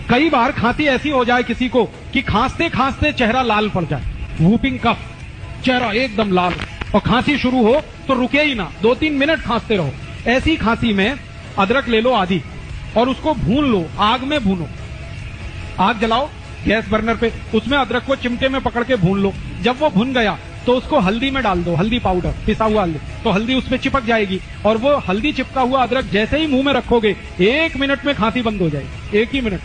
कई बार खांसी ऐसी हो जाए किसी को कि खांसते खांसते चेहरा लाल पड़ जाए, वूपिंग कफ, चेहरा एकदम लाल, और खांसी शुरू हो तो रुके ही ना, 2-3 मिनट खांसते रहो। ऐसी खांसी में अदरक ले लो आधी और उसको भून लो, आग में भूनो, आग जलाओ गैस बर्नर पे, उसमें अदरक को चिमटे में पकड़ के भून लो। जब वो भुन गया तो उसको हल्दी में डाल दो, हल्दी पाउडर, पिसा हुआ हल्दी, तो हल्दी उसमें चिपक जाएगी और वो हल्दी चिपका हुआ अदरक जैसे ही मुंह में रखोगे 1 मिनट में खांसी बंद हो जाएगी, 1 ही मिनट।